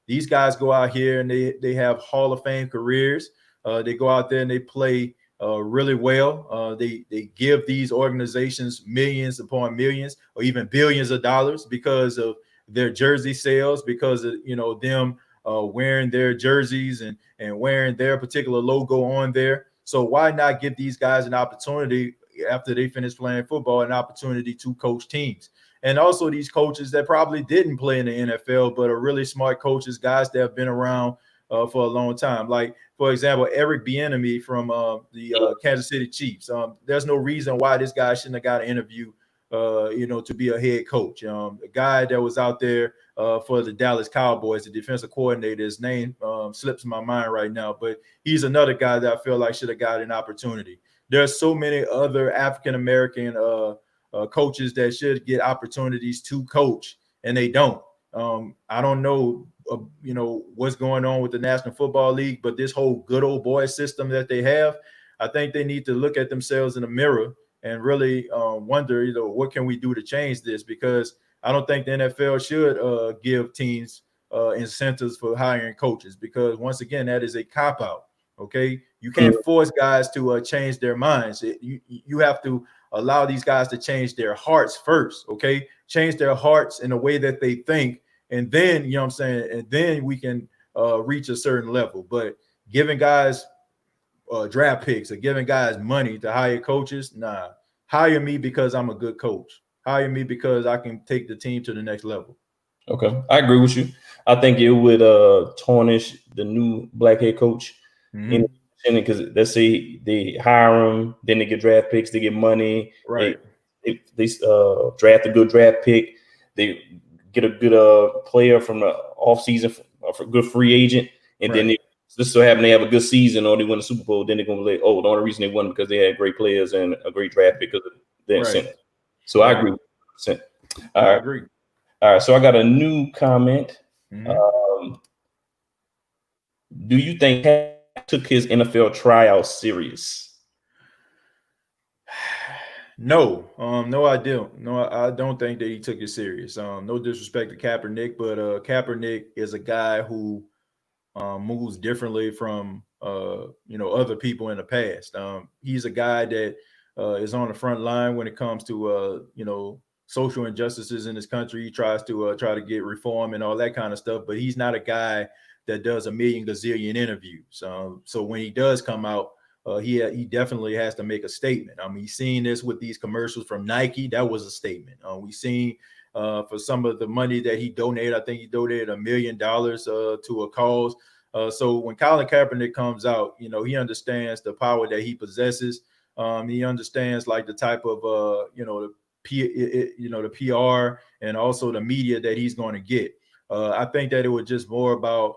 These guys go out here and they have Hall of Fame careers. They go out there and they play really well. They give these organizations millions upon millions, or even billions of dollars because of their jersey sales, because of them wearing their jerseys and wearing their particular logo on there. So why not give these guys an opportunity after they finish playing football, an opportunity to coach teams? And also these coaches that probably didn't play in the NFL, but are really smart coaches, guys that have been around for a long time. Like, for example, Eric Bieniemy from the Kansas City Chiefs. There's no reason why this guy shouldn't have got an interview, to be a head coach. The guy that was out there for the Dallas Cowboys, the defensive coordinator, his name slips my mind right now, but he's another guy that I feel like should have got an opportunity. There's so many other African American coaches that should get opportunities to coach, and they don't. I don't know, what's going on with the National Football League, but this whole good old boy system that they have, I think they need to look at themselves in the mirror and really wonder, what can we do to change this? Because I don't think the NFL should give teams incentives for hiring coaches, because once again, that is a cop out. Okay, you can't force guys to change their minds. You have to allow these guys to change their hearts first. Okay, change their hearts in a way that they think, and then I'm saying, and then we can reach a certain level. But giving guys draft picks or giving guys money to hire coaches, nah. Hire me because I'm a good coach. Hire me because I can take the team to the next level. Okay, I agree with you. I think it would tarnish the new black head coach in Mm-hmm. because let's say they hire him, then they get draft picks, they get money, Right. they draft a good draft pick, they get a good player from the offseason, for good free agent, and then Right. they just so happen they have a good season or they win the Super Bowl, then they're gonna be like, oh, the only reason they won because they had great players and a great draft pick because of the Right. incentive. So I Right. agree with you. All I right. agree. All right, so I got a new comment. Mm-hmm. Um, do you think Cap took his NFL tryout serious? No, no, I don't. No, I don't think that he took it serious. No disrespect to Kaepernick, but Kaepernick is a guy who moves differently from other people in the past. He's a guy that is on the front line when it comes to social injustices in this country. He tries to get reform and all that kind of stuff, but he's not a guy that does a million gazillion interviews. So when he does come out, he definitely has to make a statement. I mean, he's seen this with these commercials from Nike. That was a statement. We've seen for some of the money that he donated. I think he donated $1 million to a cause. So when Colin Kaepernick comes out, he understands the power that he possesses. He understands like the type of the PR and also the media that he's going to get. I think that it was just more about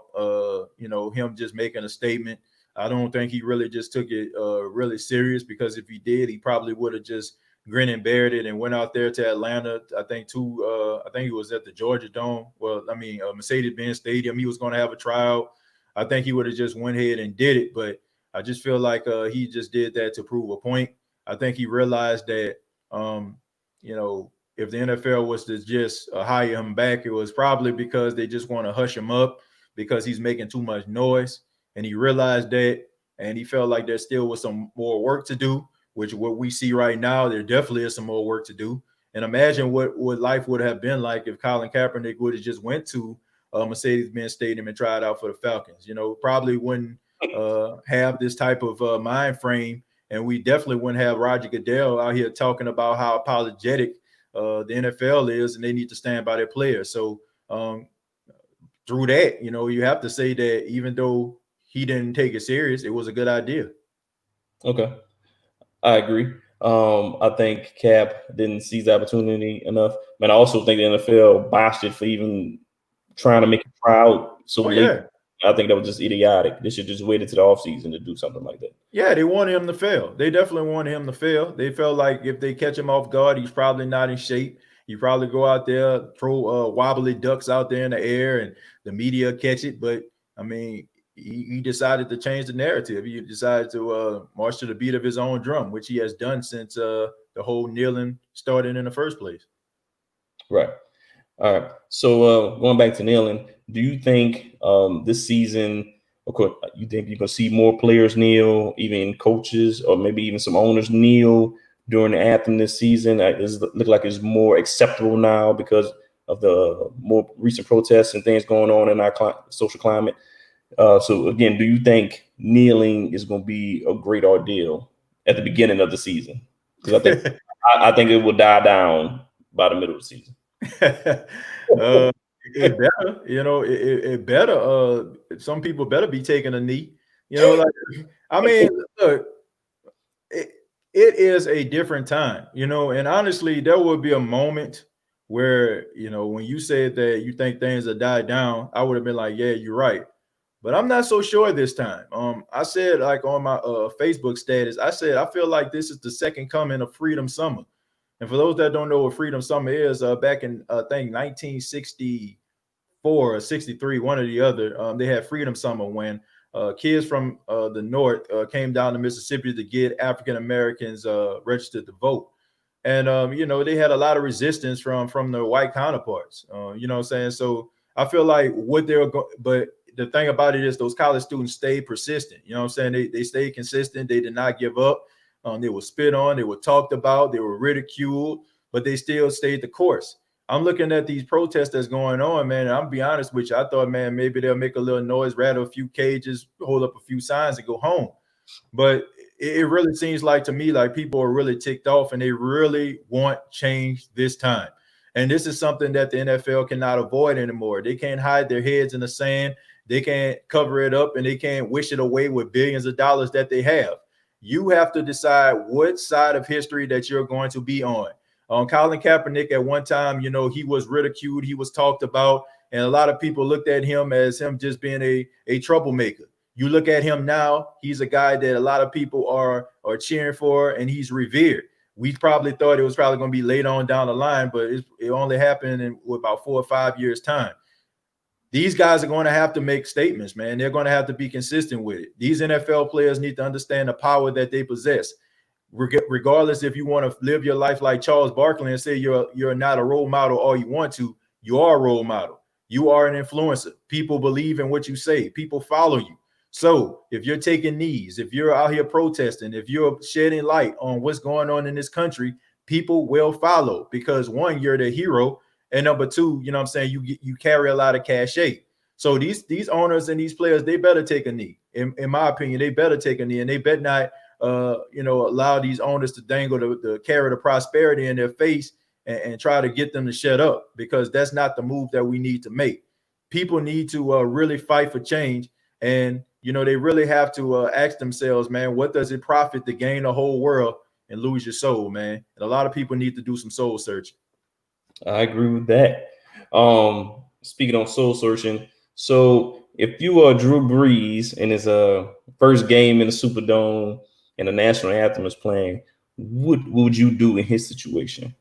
him just making a statement. I don't think he really just took it really serious, because if he did, he probably would have just grin and bared it and went out there to Atlanta. I think he was at the Georgia Dome. Well, I mean, Mercedes-Benz Stadium. He was going to have a tryout. I think he would have just went ahead and did it, but I just feel like he just did that to prove a point. I think he realized that, if the NFL was to just hire him back, it was probably because they just want to hush him up because he's making too much noise. And he realized that, and he felt like there still was some more work to do, which what we see right now, there definitely is some more work to do. And imagine what life would have been like if Colin Kaepernick would have just went to Mercedes-Benz Stadium and tried out for the Falcons. Probably wouldn't have this type of mind frame, and we definitely wouldn't have Roger Goodell out here talking about how apologetic the NFL is, and they need to stand by their players. So through that, you have to say that even though he didn't take it serious, it was a good idea. Okay, I agree. I think Cap didn't seize the opportunity enough. And I also think the NFL botched it for even trying to make it try out so Oh late. yeah. I think that was just idiotic. They should just wait until the offseason to do something like that. Yeah, they wanted him to fail. They definitely wanted him to fail. They felt like if they catch him off guard, he's probably not in shape. You probably go out there, throw wobbly ducks out there in the air, and the media catch it. But I mean, he decided to change the narrative. He decided to march to the beat of his own drum, which he has done since the whole kneeling started in the first place. Right. All right. So going back to kneeling, do you think this season, of course, you think you're gonna see more players kneel, even coaches, or maybe even some owners kneel during the anthem this season? Does it look like it's more acceptable now because of the more recent protests and things going on in our social climate? So again, do you think kneeling is going to be a great ordeal at the beginning of the season? Because I think it will die down by the middle of the season. It better, it better. Some people better be taking a knee. Like I mean, look, it, it is a different time, and honestly, there will be a moment where, when you said that you think things have died down, I would have been like, yeah, you're right. But I'm not so sure this time. I said, like, on my Facebook status, I said I feel like this is the second coming of Freedom Summer. And for those that don't know what Freedom Summer is, back in I think 1964 or 63, one or the other, they had Freedom Summer when kids from the North came down to Mississippi to get African Americans registered to vote. And they had a lot of resistance from their white counterparts. You know what I'm saying? So I feel like what they're going, but the thing about it is those college students stayed persistent. You know what I'm saying? They stayed consistent. They did not give up. They were spit on. They were talked about. They were ridiculed, but they still stayed the course. I'm looking at these protests that's going on, man. And I'm be honest with you. I thought, man, maybe they'll make a little noise, rattle a few cages, hold up a few signs, and go home. But it really seems like to me like people are really ticked off and they really want change this time. And this is something that the NFL cannot avoid anymore. They can't hide their heads in the sand. They can't cover it up and they can't wish it away with billions of dollars that they have. You have to decide what side of history that you're going to be on. Colin Kaepernick at one time, he was ridiculed, he was talked about, and a lot of people looked at him as him just being a troublemaker. You look at him now, he's a guy that a lot of people are cheering for, and he's revered. We probably thought it was probably going to be later on down the line, but it only happened in about 4 or 5 years' time. These guys are going to have to make statements, man. They're going to have to be consistent with it. These NFL players need to understand the power that they possess. Regardless if you want to live your life like Charles Barkley and say you're not a role model all you want to, you are a role model. You are an influencer. People believe in what you say. People follow you. So if you're taking knees, if you're out here protesting, if you're shedding light on what's going on in this country, people will follow because one, you're the hero. And number two, you know what I'm saying, you carry a lot of cachet. So these owners and these players, they better take a knee. In my opinion, they better take a knee, and they better not allow these owners to dangle the carrot of prosperity in their face and try to get them to shut up, because that's not the move that we need to make. People need to really fight for change, and they really have to ask themselves, man, what does it profit to gain the whole world and lose your soul, man? And a lot of people need to do some soul searching. I agree with that. Speaking on soul searching, so if you are Drew Brees in his first game in the Superdome and the national anthem is playing, what would you do in his situation?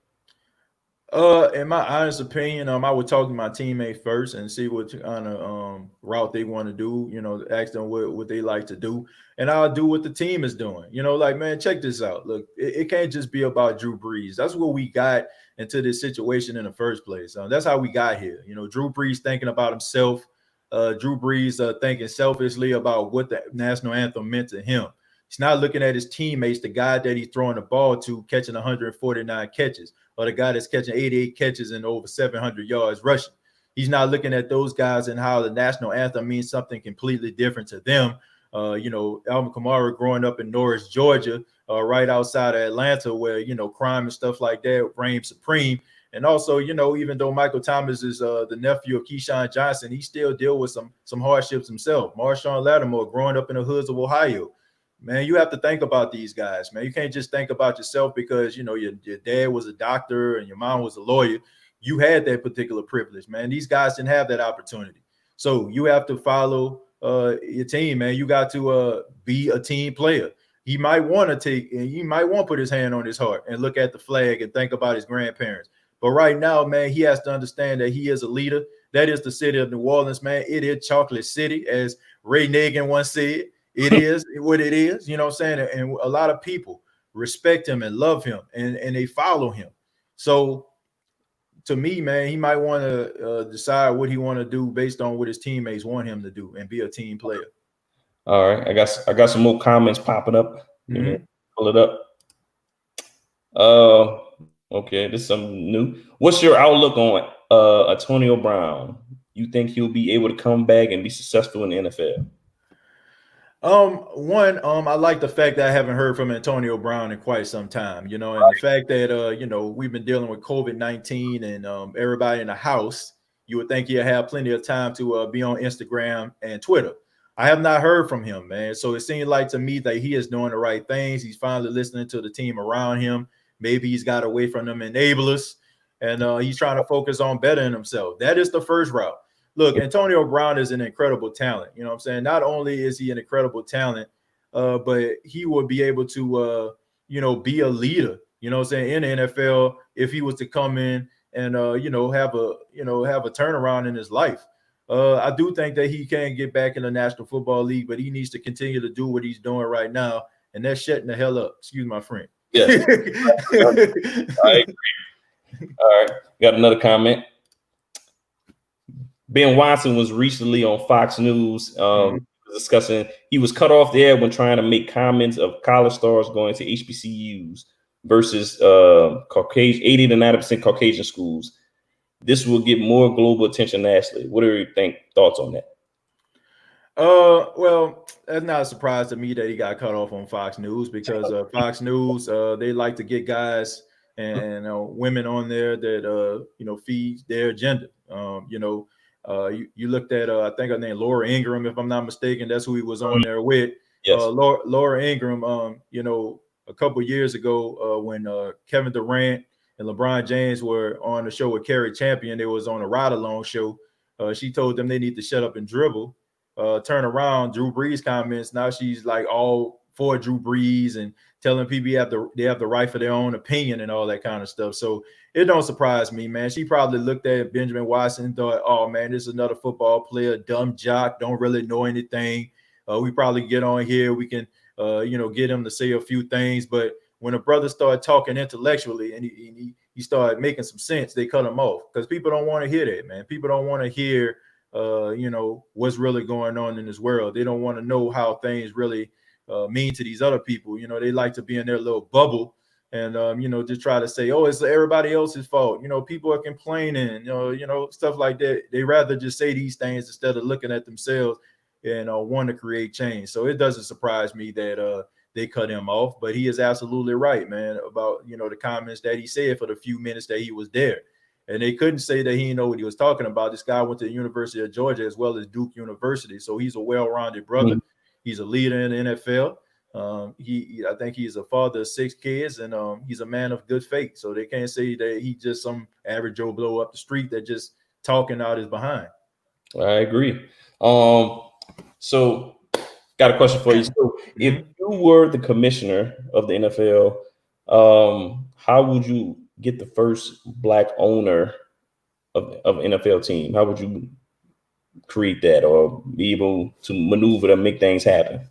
In my honest opinion, I would talk to my teammates first and see what kind of route they want to do. Ask them what they like to do, and I'll do what the team is doing. Like, man, check this out. Look, it can't just be about Drew Brees. That's what we got into this situation in the first place. That's how we got here. Drew Brees thinking about himself. Drew Brees thinking selfishly about what the national anthem meant to him. He's not looking at his teammates, the guy that he's throwing the ball to, catching 149 catches, or the guy that's catching 88 catches and over 700 yards rushing. He's not looking at those guys and how the national anthem means something completely different to them. Alvin Kamara growing up in Norris, Georgia, right outside of Atlanta, where, crime and stuff like that reign supreme. And also, even though Michael Thomas is the nephew of Keyshawn Johnson, he still deal with some hardships himself. Marshawn Lattimore growing up in the hoods of Ohio. man, you have to think about these guys, man. You can't just think about yourself because, you know, your dad was a doctor and your mom was a lawyer. You had that particular privilege, man. These guys didn't have that opportunity. So you have to follow your team, man. You got to be a team player. He might want to he might want to put his hand on his heart and look at the flag and think about his grandparents. But right now, man, he has to understand that he is a leader. That is the city of New Orleans, man. It is Chocolate City, as Ray Nagin once said. It is what it is, you know what I'm saying? And a lot of people respect him and love him and they follow him. So to me, man, he might want to decide what he want to do based on what his teammates want him to do and be a team player. All right, I got some more comments popping up. Pull it up. Okay, this is something new. What's your outlook on Antonio Brown? You think he'll be able to come back and be successful in the NFL? I like the fact that I haven't heard from Antonio Brown in quite some time, you know, and the fact that, you know, we've been dealing with COVID-19 and everybody in the house. You would think he'll have plenty of time to be on Instagram and Twitter. I have not heard from him, man. So it seems like to me that he is doing the right things. He's finally listening to the team around him. Maybe he's got away from them enablers and he's trying to focus on bettering himself. That is the first route. Look, Antonio Brown is an incredible talent. You know what I'm saying? Not only is he an incredible talent, but he would be able to, you know, be a leader, you know what I'm saying, in the NFL if he was to come in and, you know, have a turnaround in his life. I do think that he can get back in the National Football League, but he needs to continue to do what he's doing right now, and that's shutting the hell up. Excuse my friend. Yes. I agree. All right. Got another comment. Ben Watson was recently on Fox News discussing he was cut off the air when trying to make comments of college stars going to HBCUs versus Caucasian, 80 to 90% Caucasian schools. This will get more global attention nationally. What do you think? Thoughts on that? Well, that's not a surprise to me that he got cut off on Fox News because Fox News, they like to get guys and women on there that you know, feed their agenda. You know, you looked at I think her name Laura Ingraham, if I'm not mistaken. That's who he was on there with. Yes. Laura Ingraham. You know, a couple years ago when Kevin Durant and LeBron James were on the show with Kerry Champion, they was on a ride along show. She told them they need to shut up and dribble. Turn around, Drew Brees comments. Now she's like all for Drew Brees and telling people they have the right for their own opinion and all that kind of stuff. So it don't surprise me, man. She probably looked at Benjamin Watson and thought, oh man, this is another football player, dumb jock, don't really know anything. We probably get on here, we can you know, get him to say a few things. But when a brother started talking intellectually and he started making some sense, they cut him off because people don't want to hear that, man. People don't want to hear you know, what's really going on in this world. They don't want to know how things really mean to these other people. You know, they like to be in their little bubble and, you know, just try to say, oh, it's everybody else's fault. You know, people are complaining, you know, stuff like that. They rather just say these things instead of looking at themselves and want to create change. So it doesn't surprise me that they cut him off, but he is absolutely right, man, about, you know, the comments that he said for the few minutes that he was there. And they couldn't say that he didn't know what he was talking about. This guy went to the University of Georgia as well as Duke University. So he's a well-rounded brother. He's a leader in the NFL. I think he's a father of 6 kids, and he's a man of good faith. So they can't say that he's just some average Joe Blow up the street that just talking out his behind. I agree. So got a question for you. So if you were the commissioner of the NFL, how would you get the first Black owner of an NFL team? How would you create that or be able to maneuver to make things happen?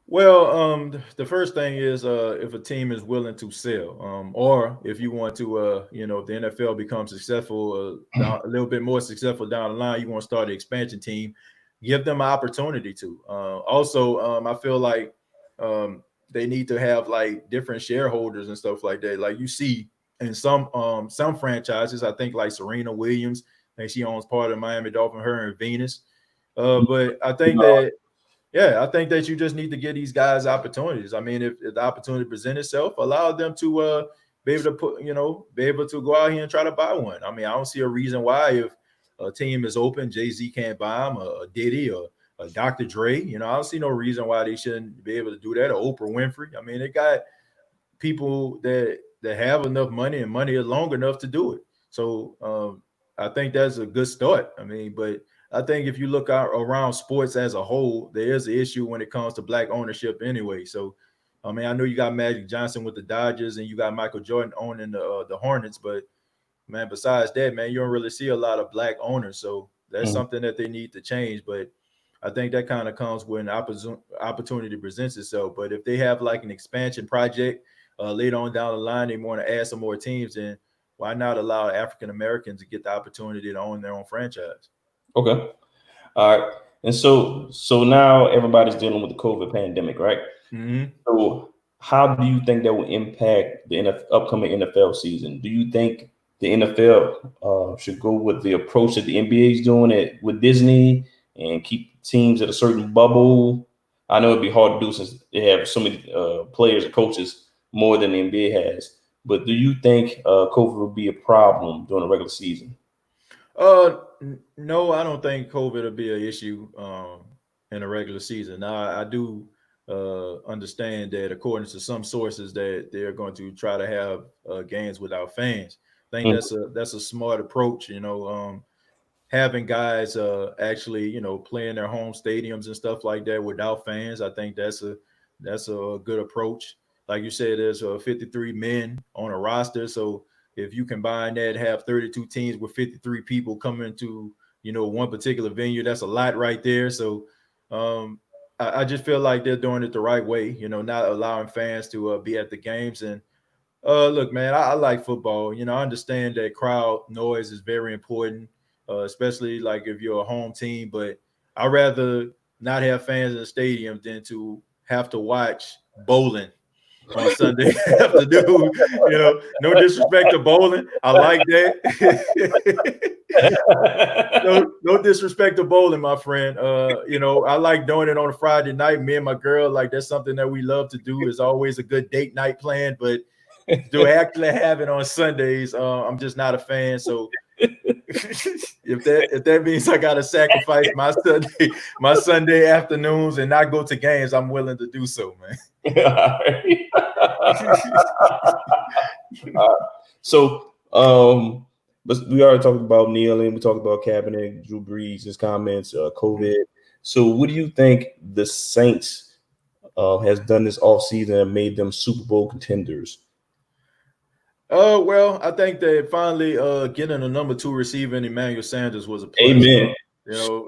Well, the first thing is if a team is willing to sell, or if you want to, you know, if the NFL becomes successful, a little bit more successful down the line, you want to start an expansion team, give them an opportunity to. Also, I feel like they need to have like different shareholders and stuff like that. Like you see in some franchises, I think like Serena Williams, I think she owns part of Miami Dolphins, her and Venus. But I think that, yeah, I think that you just need to give these guys opportunities. I mean, if the opportunity presents itself, allow them to be able to be able to go out here and try to buy one. I mean, I don't see a reason why if a team is open, Jay-Z can't buy them, or Diddy or Dr. Dre. You know, I don't see no reason why they shouldn't be able to do that. Or Oprah Winfrey. I mean, they got people that have enough money and money is long enough to do it. So I think that's a good start. I mean, but I think if you look out around sports as a whole, there is an issue when it comes to black ownership anyway. So I mean, I know you got Magic Johnson with the Dodgers and you got Michael Jordan owning the Hornets, but man, besides that, man, you don't really see a lot of black owners. So that's something that they need to change. But I think that kind of comes when opportunity presents itself. But if they have like an expansion project later on down the line, they want to add some more teams, then why not allow African Americans to get the opportunity to own their own franchise? Okay. All right. And so now everybody's dealing with the COVID pandemic, right? Mm-hmm. So how do you think that will impact the upcoming NFL season? Do you think the NFL should go with the approach that the NBA is doing it with Disney and keep teams at a certain bubble? I know it'd be hard to do since they have so many players and coaches more than the NBA has. But do you think COVID will be a problem during the regular season? No, I don't think COVID will be an issue in a regular season. Now, I do understand that according to some sources that they're going to try to have games without fans. I think that's a smart approach. You know, having guys actually, you know, play in their home stadiums and stuff like that without fans. I think that's a good approach. Like you said, there's 53 men on a roster, so if you combine that, have 32 teams with 53 people coming to, you know, one particular venue, that's a lot right there. So I just feel like they're doing it the right way, you know, not allowing fans to be at the games. And look, man, I like football. You know, I understand that crowd noise is very important, especially like if you're a home team. But I'd rather not have fans in the stadium than to have to watch bowling on Sunday afternoon. You know, no disrespect to bowling. I like that. no disrespect to bowling, my friend. You know, I like doing it on a Friday night. Me and my girl, like that's something that we love to do. It's always a good date night plan, but to actually have it on Sundays, I'm just not a fan. So if that means I gotta sacrifice my Sunday afternoons and not go to games, I'm willing to do so, man. So but we already talked about kneeling, we talked about Kaepernick, Drew Brees, his comments, COVID. So what do you think the Saints has done this offseason and made them Super Bowl contenders? Well, I think that finally getting a number 2 receiver in Emmanuel Sanders was a plus. Amen. You know,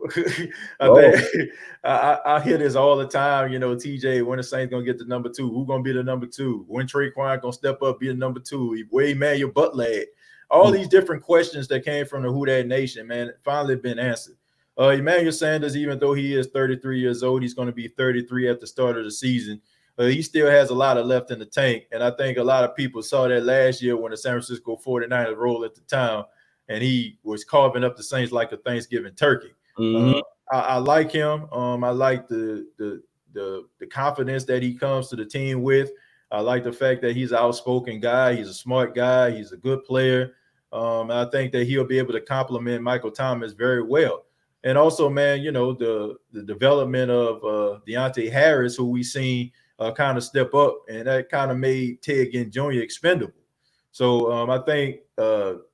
I hear this all the time. You know, TJay, when the Saints gonna get the number 2? Who gonna be the number 2? When Traquan gonna step up, be the number 2? Where Emmanuel Butler at? All these different questions that came from the Who Dat Nation, man, finally been answered. Emmanuel Sanders, even though he is 33 years old, he's going to be 33 at the start of the season. He still has a lot of left in the tank. And I think a lot of people saw that last year when the San Francisco 49ers rolled at the town and he was carving up the Saints like a Thanksgiving turkey. I like him. I like the confidence that he comes to the team with. I like the fact that he's an outspoken guy. He's a smart guy. He's a good player. I think that he'll be able to complement Michael Thomas very well. And also, man, you know, the development of Deontay Harris, who we seen kind of step up, and that kind of made Ted Ginn Jr. expendable. So I think,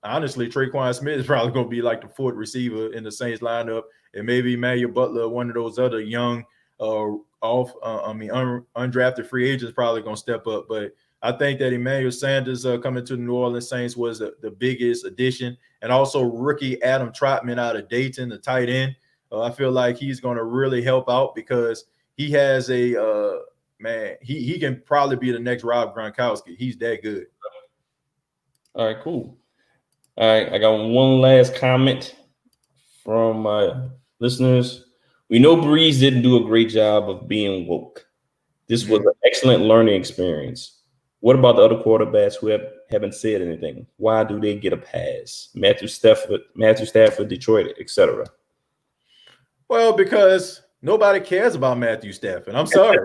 honestly, Traquan Smith is probably going to be like the 4th receiver in the Saints lineup, and maybe Emmanuel Butler, one of those other young, undrafted free agents, probably going to step up. But I think that Emmanuel Sanders coming to the New Orleans Saints was the biggest addition, and also rookie Adam Trotman out of Dayton, the tight end. I feel like he's going to really help out because he has a man. He can probably be the next Rob Gronkowski. He's that good. All right, cool. All right, I got one last comment from my listeners. We know Brees didn't do a great job of being woke. This was an excellent learning experience. What about the other quarterbacks who haven't said anything? Why do they get a pass? Matthew Stafford, Detroit, etc. Well, because nobody cares about Matthew Stafford. I'm sorry.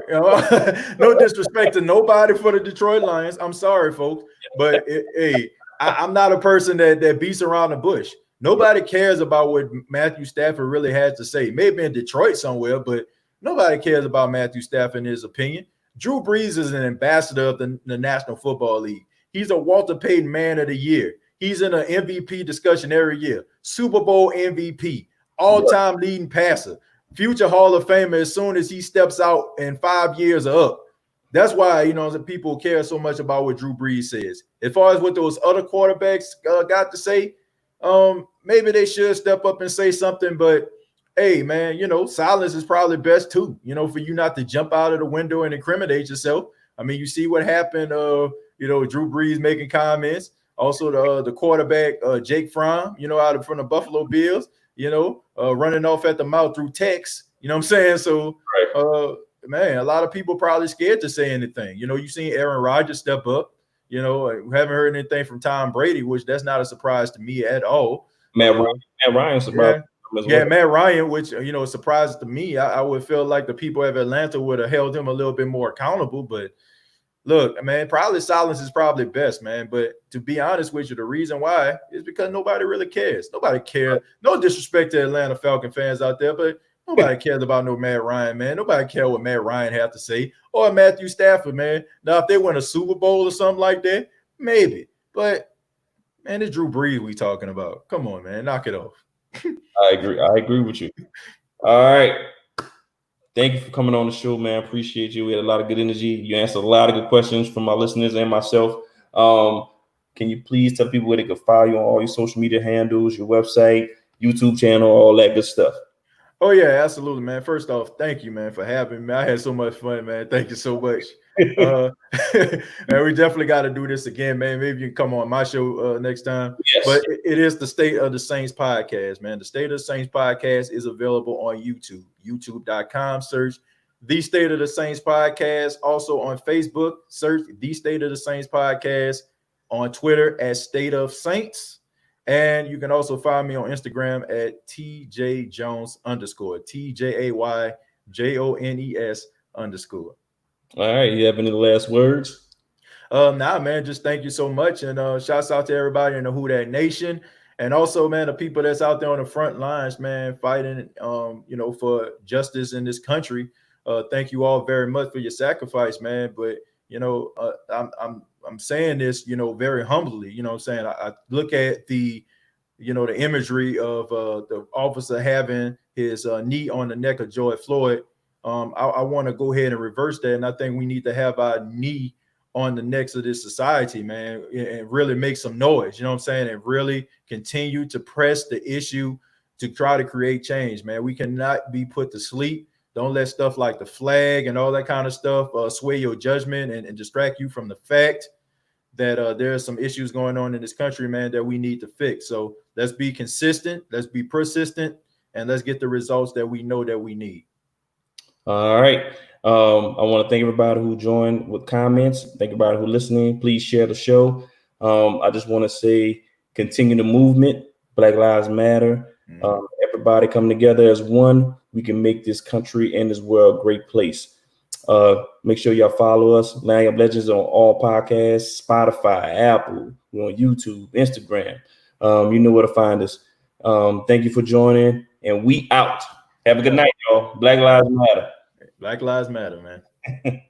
No disrespect to nobody for the Detroit Lions. I'm sorry, folks. But hey, I'm not a person that beats around the bush. Nobody cares about what Matthew Stafford really has to say. Maybe in Detroit somewhere, but nobody cares about Matthew Stafford in his opinion. Drew Brees is an ambassador of the National Football League. He's a Walter Payton Man of the Year. He's in an MVP discussion every year. Super Bowl MVP, all-time leading passer, future Hall of Famer as soon as he steps out and 5 years are up. That's why, the people care so much about what Drew Brees says. As far as what those other quarterbacks got to say, maybe they should step up and say something, but hey, man, silence is probably best too, for you not to jump out of the window and incriminate yourself. I mean, you see what happened, Drew Brees making comments. Also, the quarterback, Jake Fromm, from the Buffalo Bills, running off at the mouth through text. You know what I'm saying? So, man, a lot of people probably scared to say anything. You've seen Aaron Rodgers step up. We haven't heard anything from Tom Brady, which that's not a surprise to me at all. Matt Ryan's surprised. Yeah, Matt Ryan, which, a surprise to me. I would feel like the people of Atlanta would have held him a little bit more accountable. But look, man, probably silence is probably best, man. But to be honest with you, the reason why is because nobody really cares. Nobody cares. No disrespect to Atlanta Falcon fans out there, but nobody cares about no Matt Ryan, man. Nobody cares what Matt Ryan have to say or Matthew Stafford, man. Now, if they win a Super Bowl or something like that, maybe. But, man, it's Drew Brees we talking about. Come on, man. Knock it off. I agree with you. All right. Thank you for coming on the show, man. Appreciate you. We had a lot of good energy. You answered a lot of good questions from my listeners and myself. Can you please tell people where they can follow you on all your social media handles, your website, YouTube channel, all that good stuff? Oh, yeah, absolutely, man. First off, thank you, man, for having me. I had so much fun, man. Thank you so much. Man, we definitely got to do this again, man. Maybe you can come on my show next time. Yes. But it is the State of the Saints podcast, man. The State of the Saints podcast is available on YouTube, youtube.com. Search The State of the Saints podcast. Also on Facebook, search The State of the Saints podcast. On Twitter at State of Saints. And you can also find me on Instagram at TJay Jones _TJayJones _. All right. You have any last words? Nah, man, just thank you so much. And shouts out to everybody in the Who Dat Nation. And also, man, the people that's out there on the front lines, man, fighting, for justice in this country. Thank you all very much for your sacrifice, man. But, I'm saying this, very humbly, what I'm saying. I look at the imagery of the officer having his knee on the neck of George Floyd. I want to go ahead and reverse that. And I think we need to have our knee on the necks of this society, man, and really make some noise, you know what I'm saying? And really continue to press the issue to try to create change, man. We cannot be put to sleep. Don't let stuff like the flag and all that kind of stuff sway your judgment and distract you from the fact that there are some issues going on in this country, man, that we need to fix. So let's be consistent, let's be persistent, and let's get the results that we know that we need. All right. I want to thank everybody who joined with comments. Thank everybody who listening. Please share the show. I just want to say, continue the movement. Black Lives Matter. Everybody come together as one. We can make this country and this world a great place. Make sure y'all follow us, Laying Up Legends, on all podcasts, Spotify, Apple. We're on YouTube, Instagram. You know where to find us. Thank you for joining, and we out. Have a good night, y'all. Black Lives Matter. Black Lives Matter, man.